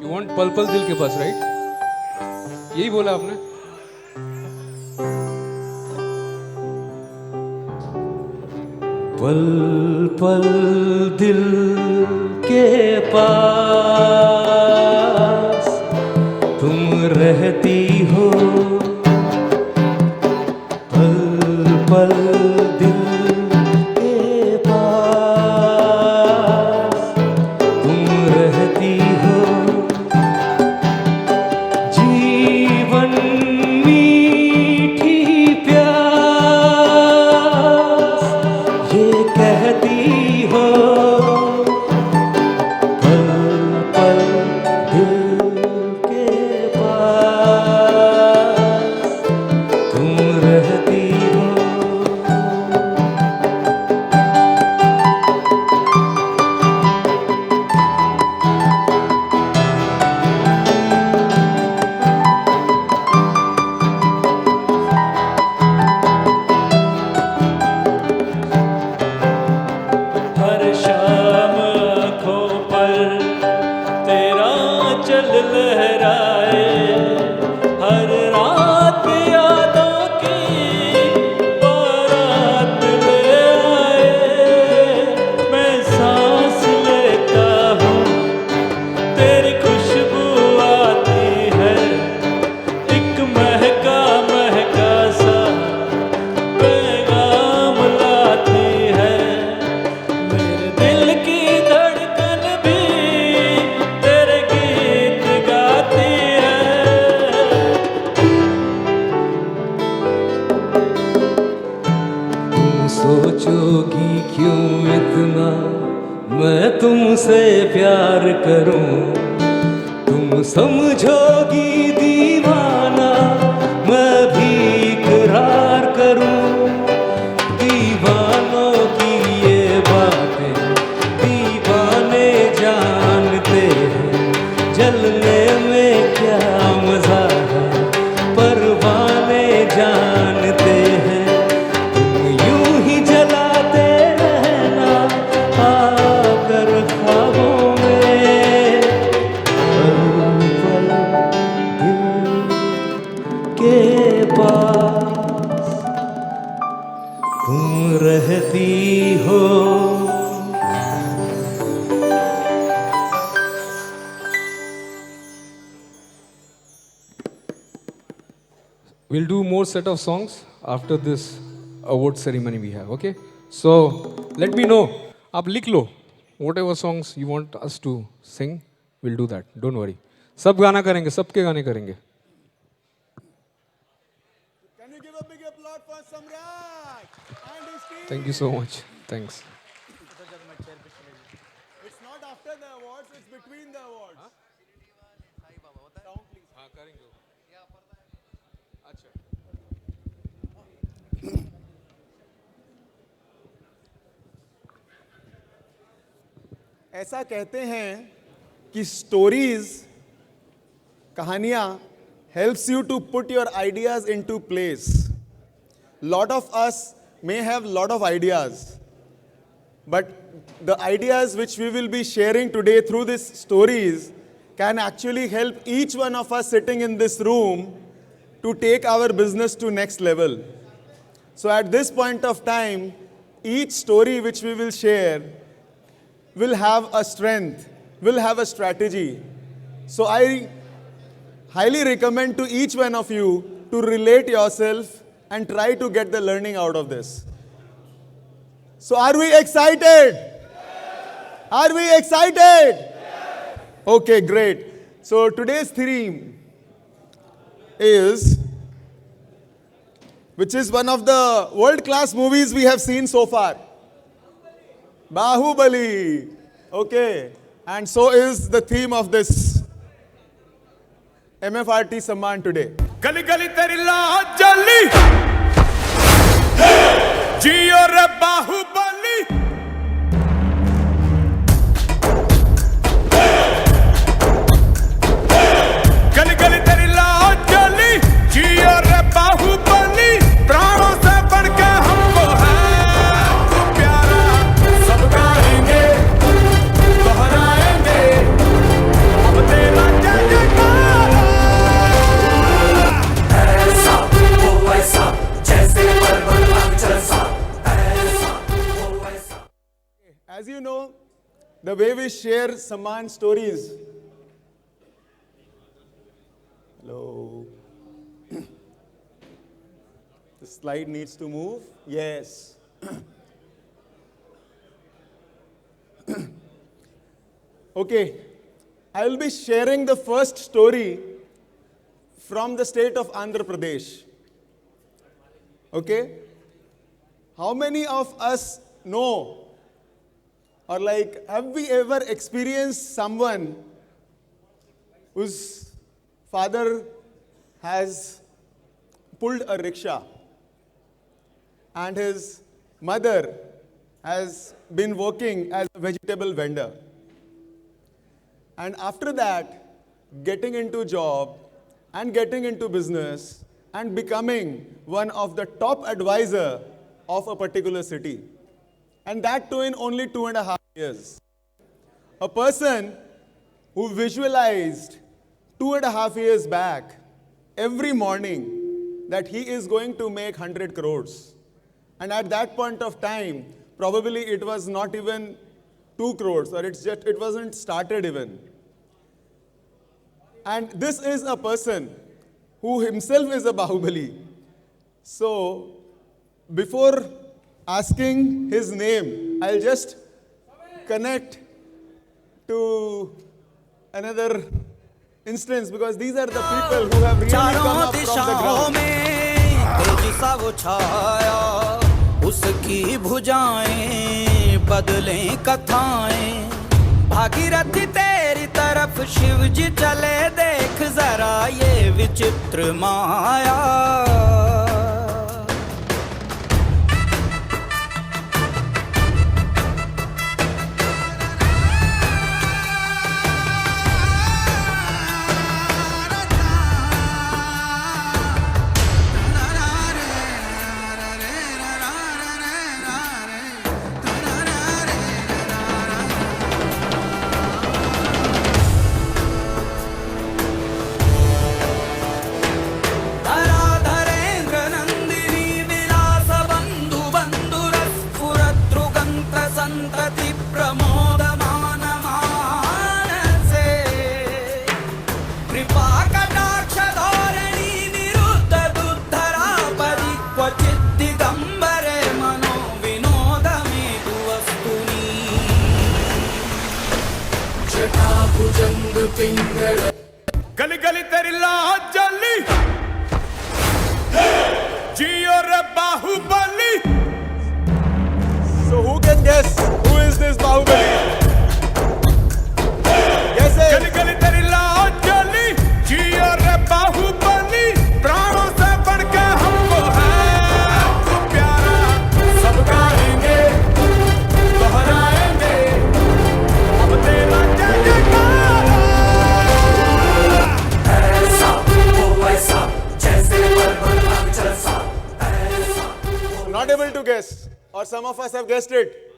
You want पल पल दिल के पास, राइट? यही बोला आपने। पल पल दिल के पास तुम रहती हो, पल पल दिल के पास तुम रहती हो। जीवन मीठी प्यास ये कहती हो, पल पल दिल के पास तुम रहती हो। हर शाम आँखों पर तेरा चल लहराए, हर रात यादों की बारात ले आए। मैं सांस लेता हूँ तेरी खुशबू आती है, एक महका महका सा पैगाम लाती है। मेरे दिल की धड़कन भी तेरे गीत गाती है। तुम सोचोगी क्यों इतना मैं तुमसे प्यार करूं, तुम समझोगी दीवाना मैं भी इकरार करूं। दीवानों की ये बातें दीवाने जानते हैं, जलने में क्या मजा है परवाने जानते हैं। तुम यूं ही जलाते रहना आकर ख्वाबों में, पल पल दिल के पास तुम रहती हो। We'll do more set of songs after this award ceremony we have, okay? So let me know. आप लिख लो whatever songs you want us to sing, we'll do that. Don't worry. सब गाना करेंगे, सबके गाने करेंगे. Can you give a big applause for Samrat and his team? Thank you so much. Thanks. It's not after the awards, it's between the awards. Sound, please. हाँ करेंगे. अच्छा. ऐसा कहते हैं कि स्टोरीज, कहानियां helps you to put your ideas into place. Lot of us may have lot of ideas, but the ideas which we will be sharing today through these stories can actually help each one of us sitting in this room to take our business to next level. So at this point of time, each story which we will share will have a strength, will have a strategy. So I highly recommend to each one of you to relate yourself and try to get the learning out of this. So are we excited? Are we excited? Okay, great. So today's theme is, which is one of the world-class movies we have seen so far. Bahubali. Okay. And so is the theme of this MFRT Samman today. गली गली तेरी लाज जली जियो रे बाहुबली। गली गली तेरी लाज जली जियो रे बाहुबली। प्राणों से बढ़ के हमको है तू प्यारा, सब गाएंगे दोहराएंगे अब तेरा way we share Samman stories. Hello. The slide needs to move. Yes. Okay. I will be sharing the first story from the state of Andhra Pradesh. Okay? How many of us know, or like, have we ever experienced someone whose father has pulled a rickshaw and his mother has been working as a vegetable vendor? And after that, getting into job and getting into business and becoming one of the top advisor of a particular city. And that too in only 2.5 years. A person who visualized 2.5 years back every morning that he is going to make 100 crores. And at that point of time, probably it was not even 2 crores, or it wasn't started even. And this is a person who himself is a Bahubali. So, before asking his name, I'll just connect to another instance, because these are the people who have really come up from the ground. तेज सा वो छाया, उसकी भुजाएं बदलें कथाएं, भागीरथी तेरी तरफ शिव जी चले, देख जरा ये विचित्र माया. गली गली तेरी लाज जली, जियो रे Baahubali. So who can guess who is this Bahubali? Guess it. गली गली तेरी लाज जली, जियो रे बाहुबली. प्राणों से बढ़ के हमको है तू प्यारा, सब गाएंगे दोहराएंगे अब तेरा जय जयकारा. Not able to guess, or some of us have guessed it.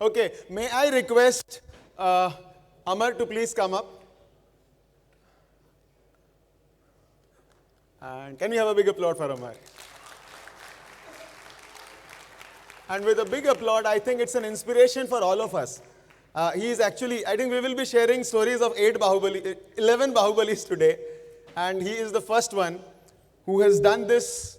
Okay, may I request Amar to please come up? And can we have a big applaud for Amar? And with a big applaud, I think it's an inspiration for all of us. He is actually, I think we will be sharing stories of 11 Bahubalis today. And he is the first one who has done this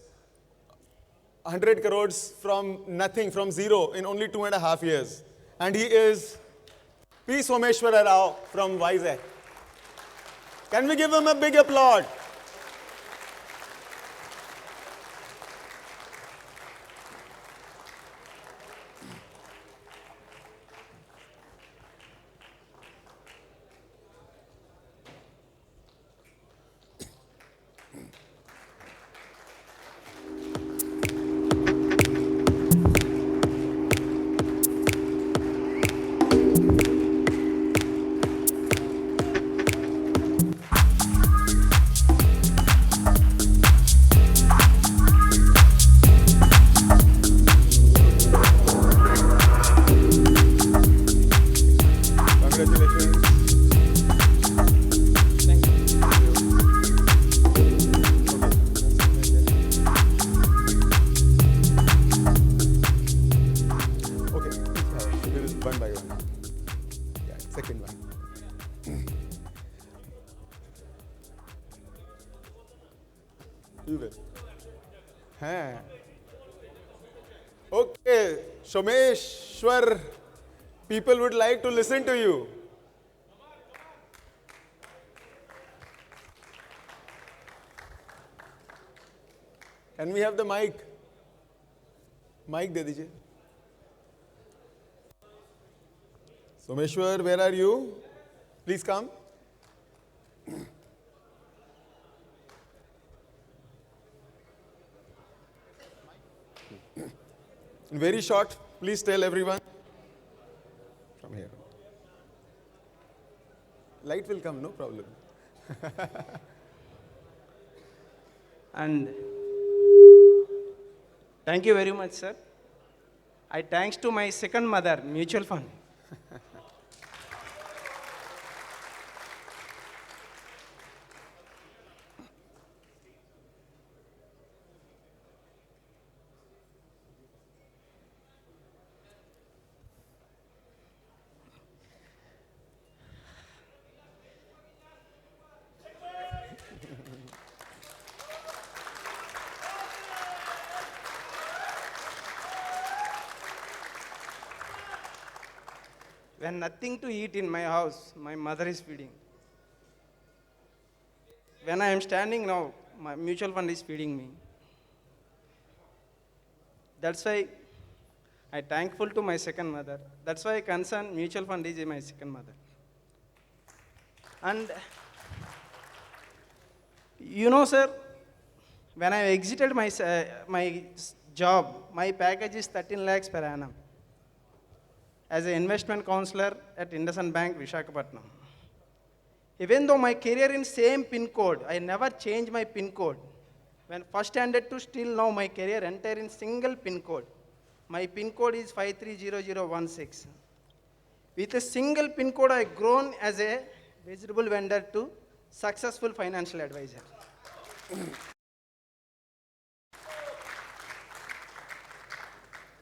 100 crores from nothing, from zero, in only 2.5 years. And he is P. Someshwara Rao from Vizag. Can we give him a big applaud? Second one. You will. Huh. Okay, Someshwar, people would like to listen to you. Can we have the mic? Mic de dijiye. Someshwar, where are you? Please come. Very short, please tell everyone. From here. Light will come, no problem. And thank you very much, sir. I thanks to my second mother, mutual fund. When nothing to eat in my house, my mother is feeding. When I am standing now, my mutual fund is feeding me. That's why I thankful to my second mother. That's why I concern mutual fund is my second mother. And you know, sir, when I exited my job, my package is 13 lakhs per annum as an investment counselor at IndusInd Bank, Visakhapatnam. Even though my career in same pin code, I never changed my pin code. When first handed to still now my career entire in single pin code. My pin code is 530016. With a single pin code, I grown as a vegetable vendor to successful financial advisor.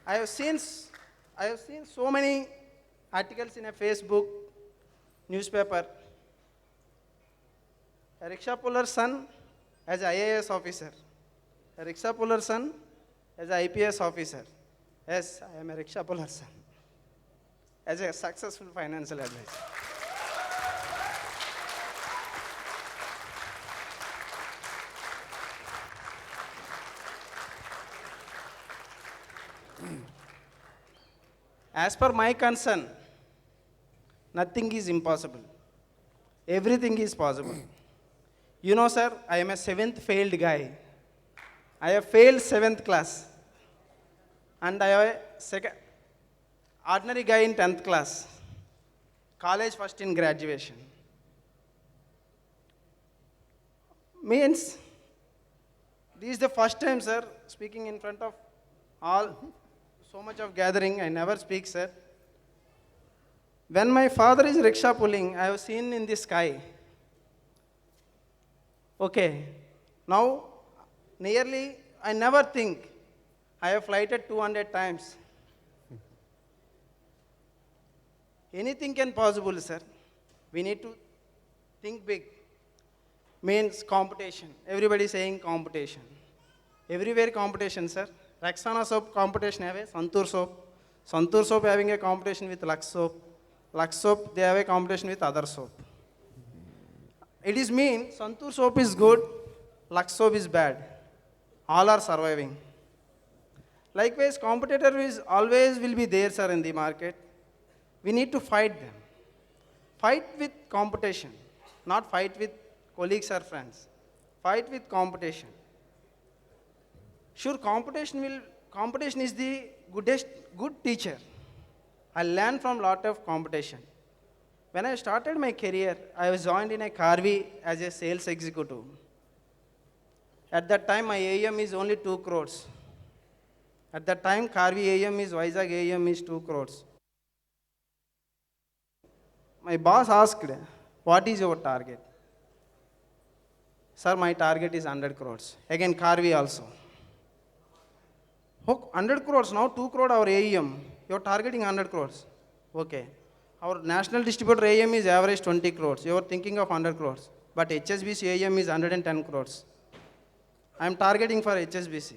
I have seen so many articles in a Facebook, newspaper. A rickshaw puller's son as an IAS officer. A rickshaw puller's son as an IPS officer. Yes, I am a rickshaw puller's son. As a successful financial advisor. As per my concern, nothing is impossible. Everything is possible. You know, sir, I am a 7th failed guy. I have failed 7th class. And I am a ordinary guy in 10th class. College first in graduation. Means, this is the first time, sir, speaking in front of all, so much of gathering, I never speak, sir. When my father is rickshaw pulling, I have seen in the sky. Okay, now nearly, I never think, I have flighted 200 times. Anything can possible, sir. We need to think big. Means competition. Everybody saying competition. Everywhere competition, sir. Rexona soap competition have a Santur soap. Santur soap having a competition with Lux soap. Lux soap, they have a competition with other soap. It is mean, Santur soap is good, Lux soap is bad. All are surviving. Likewise, competitor is always will be there, sir, in the market. We need to fight them. Fight with competition, not fight with colleagues or friends. Fight with competition. Sure, competition is the good teacher. I learned from lot of competition. When I started my career, I was joined in a Carvi as a sales executive. At that time, my AUM is only 2 crores. At that time, Carvi AUM is, Vizag AUM is 2 crores. My boss asked, what is your target? Sir, my target is 100 crores. Again, Carvi also. 100 crores, now 2 crore our AUM. You're targeting 100 crores. Okay. Our national distributor AUM is average 20 crores. You are thinking of 100 crores. But HSBC AUM is 110 crores. I am targeting for HSBC.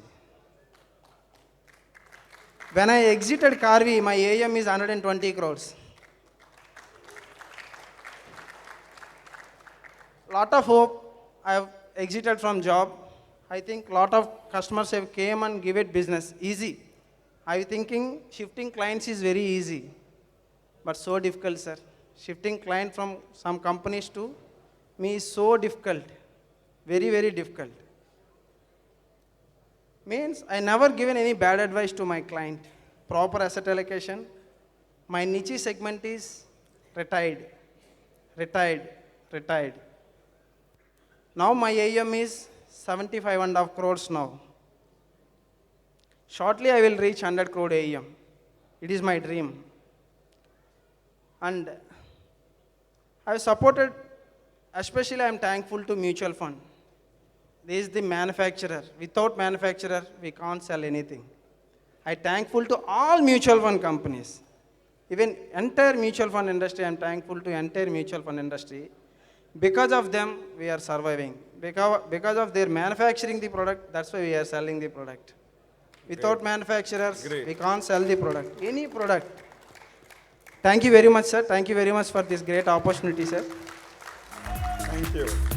When I exited Carvi, my AUM is 120 crores. Lot of hope. I have exited from job. I think lot of customers have came and give it business easy. I am thinking shifting clients is very easy, but so difficult, sir. Shifting client from some companies to me is so difficult, very, very difficult. Means I never given any bad advice to my client. Proper asset allocation. My niche segment is retired. Now my AUM is 75.5 crores now. Shortly I will reach 100 crore AUM. It is my dream. And I have supported, especially I am thankful to mutual fund. This is the manufacturer. Without manufacturer, we can't sell anything. I thankful to all mutual fund companies. Even entire mutual fund industry, I am thankful to entire mutual fund industry. Because of them, we are surviving. Because of their manufacturing the product, that's why we are selling the product. Without manufacturers, we can't sell the product, any product. Thank you very much, sir. Thank you very much for this great opportunity, sir. Thank you.